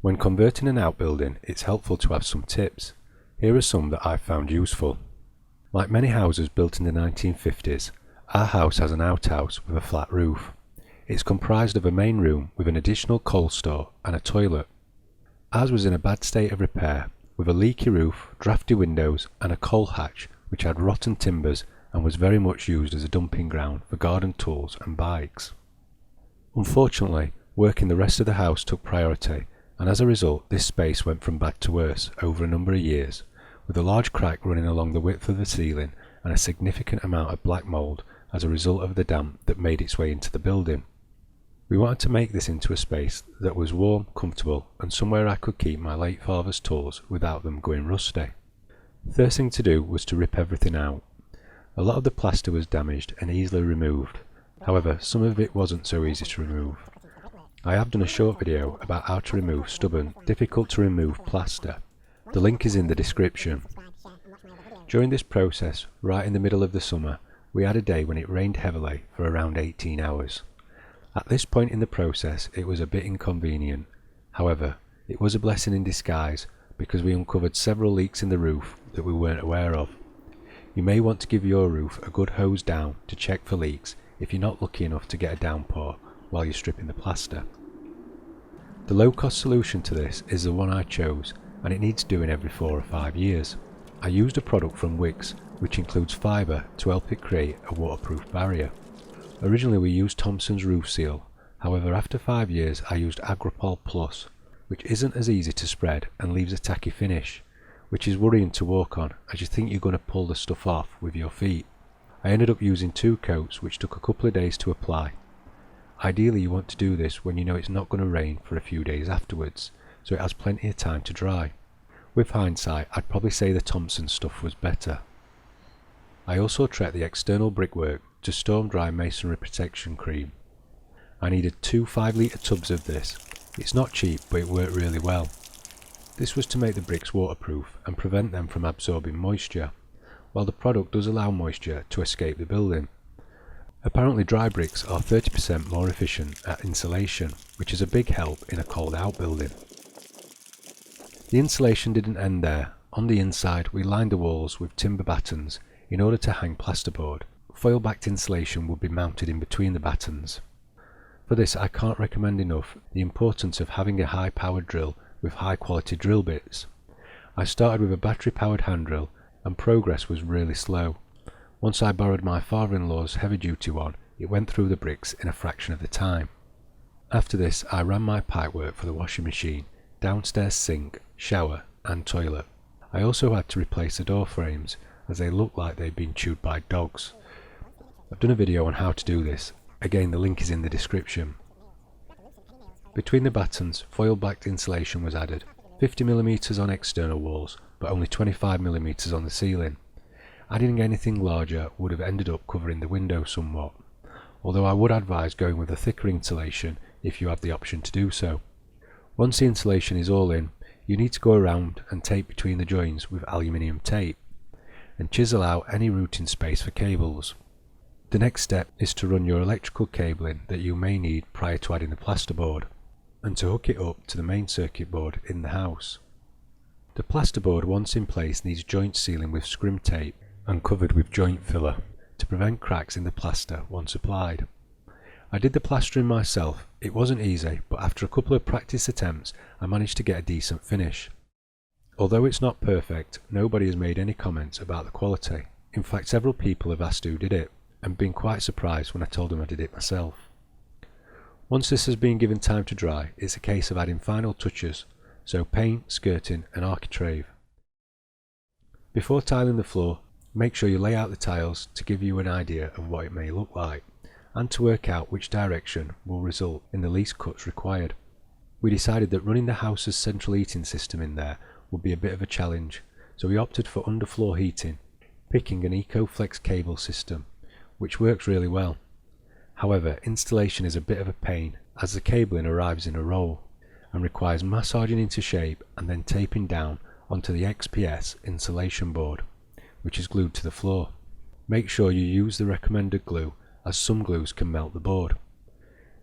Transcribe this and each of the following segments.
When converting an outbuilding, it's helpful to have some tips. Here are some that I've found useful. Like many houses built in the 1950s, our house has an outhouse with a flat roof. It's comprised of a main room with an additional coal store and a toilet. Ours was in a bad state of repair, with a leaky roof, drafty windows and a coal hatch which had rotten timbers and was very much used as a dumping ground for garden tools and bikes. Unfortunately, work in the rest of the house took priority, and as a result this space went from bad to worse over a number of years, with a large crack running along the width of the ceiling and a significant amount of black mould as a result of the damp that made its way into the building. We wanted to make this into a space that was warm, comfortable and somewhere I could keep my late father's tools without them going rusty. The first thing to do was to rip everything out. A lot of the plaster was damaged and easily removed, however some of it wasn't so easy to remove. I have done a short video about how to remove stubborn, difficult to remove plaster. The link is in the description. During this process, right in the middle of the summer, we had a day when it rained heavily for around 18 hours. At this point in the process it was a bit inconvenient, however it was a blessing in disguise because we uncovered several leaks in the roof that we weren't aware of. You may want to give your roof a good hose down to check for leaks if you're not lucky enough to get a downpour while you're stripping the plaster. The low-cost solution to this is the one I chose, and it needs doing every 4 or 5 years. I used a product from Wix which includes fibre to help it create a waterproof barrier. Originally we used Thompson's Roof Seal, however after 5 years I used Agripol Plus, which isn't as easy to spread and leaves a tacky finish, which is worrying to walk on as you think you're going to pull the stuff off with your feet. I ended up using 2 coats which took a couple of days to apply. Ideally you want to do this when you know it's not going to rain for a few days afterwards, so it has plenty of time to dry. With hindsight I'd probably say the Thompson stuff was better. I also treated the external brickwork to storm dry masonry protection cream. I needed 2 5-litre tubs of this. It's not cheap but it worked really well. This was to make the bricks waterproof and prevent them from absorbing moisture, while the product does allow moisture to escape the building. Apparently dry bricks are 30% more efficient at insulation, which is a big help in a cold outbuilding. The insulation didn't end there. On the inside we lined the walls with timber battens in order to hang plasterboard. Foil backed insulation would be mounted in between the battens. For this I can't recommend enough the importance of having a high powered drill with high quality drill bits. I started with a battery powered hand drill and progress was really slow. Once I borrowed my father-in-law's heavy duty one, it went through the bricks in a fraction of the time. After this I ran my pipework for the washing machine, downstairs sink, shower and toilet. I also had to replace the door frames as they looked like they'd been chewed by dogs. I've done a video on how to do this, again the link is in the description. Between the battens, foil backed insulation was added, 50mm on external walls but only 25mm on the ceiling. Adding anything larger would have ended up covering the window somewhat, although I would advise going with a thicker insulation if you have the option to do so. Once the insulation is all in, you need to go around and tape between the joins with aluminium tape, and chisel out any routing space for cables. The next step is to run your electrical cabling that you may need prior to adding the plasterboard, and to hook it up to the main circuit board in the house. The plasterboard once in place needs joint sealing with scrim tape and covered with joint filler to prevent cracks in the plaster once applied. I did the plastering myself. It wasn't easy, but after a couple of practice attempts I managed to get a decent finish. Although it's not perfect, nobody has made any comments about the quality. In fact several people have asked who did it and been quite surprised when I told them I did it myself. Once this has been given time to dry, it's a case of adding final touches, so paint, skirting and architrave. Before tiling the floor, make sure you lay out the tiles to give you an idea of what it may look like, and to work out which direction will result in the least cuts required. We decided that running the house's central heating system in there would be a bit of a challenge, so we opted for underfloor heating, picking an EcoFlex cable system, which works really well. However, installation is a bit of a pain as the cabling arrives in a roll and requires massaging into shape and then taping down onto the XPS insulation board, which is glued to the floor. Make sure you use the recommended glue as some glues can melt the board.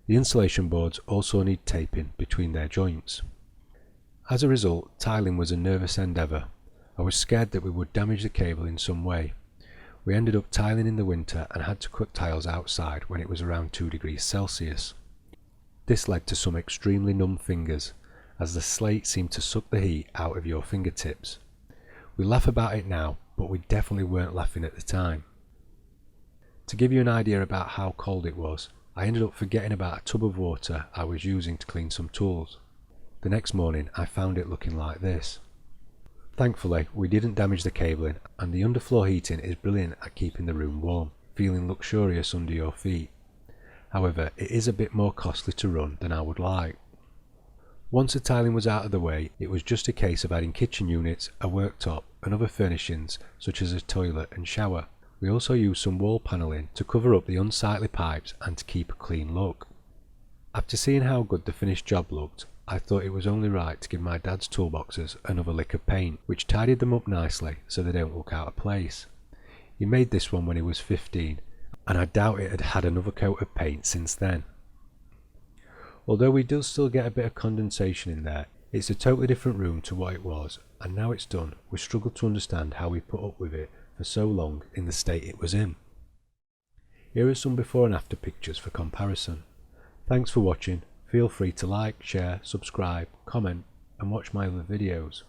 The insulation boards also need taping between their joints. As a result, tiling was a nervous endeavour. I was scared that we would damage the cable in some way. We ended up tiling in the winter and had to cut tiles outside when it was around 2 degrees Celsius. This led to some extremely numb fingers, as the slate seemed to suck the heat out of your fingertips. We laugh about it now, but we definitely weren't laughing at the time. To give you an idea about how cold it was, I ended up forgetting about a tub of water I was using to clean some tools. The next morning I found it looking like this. Thankfully, we didn't damage the cabling, and the underfloor heating is brilliant at keeping the room warm, feeling luxurious under your feet. However, it is a bit more costly to run than I would like. Once the tiling was out of the way, it was just a case of adding kitchen units, a worktop and other furnishings such as a toilet and shower. We also used some wall panelling to cover up the unsightly pipes and to keep a clean look. After seeing how good the finished job looked, I thought it was only right to give my dad's toolboxes another lick of paint, which tidied them up nicely so they don't look out of place. He made this one when he was 15, and I doubt it had had another coat of paint since then. Although we do still get a bit of condensation in there, it's a totally different room to what it was, and now it's done, we struggle to understand how we put up with it for so long in the state it was in. Here are some before and after pictures for comparison. Thanks for watching. Feel free to like, share, subscribe, comment and watch my other videos.